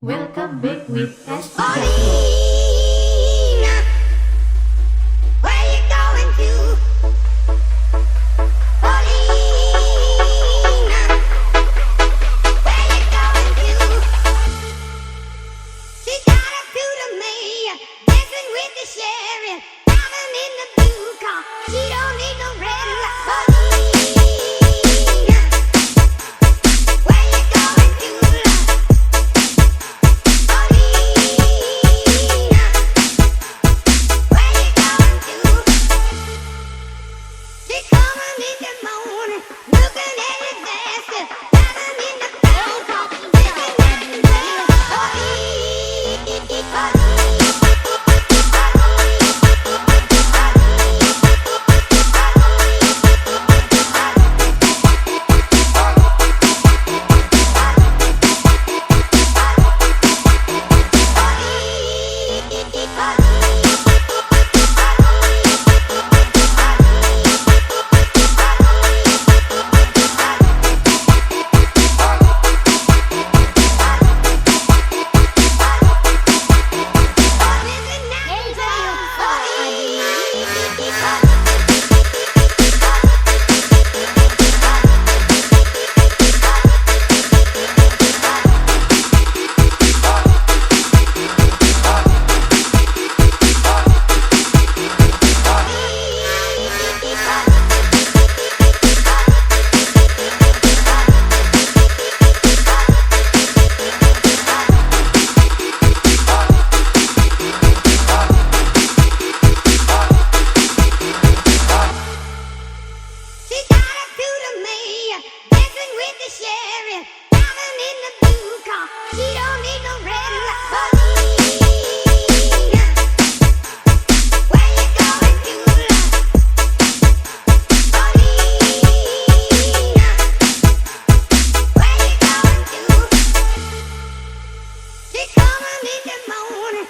Welcome back with S. Paulina, where you going to? Paulina, where you going to? She got up to the mayor, dancing with the sheriff, driving in the blue car. She don't need no red light. Paulina, where you going to? She coming in the morning.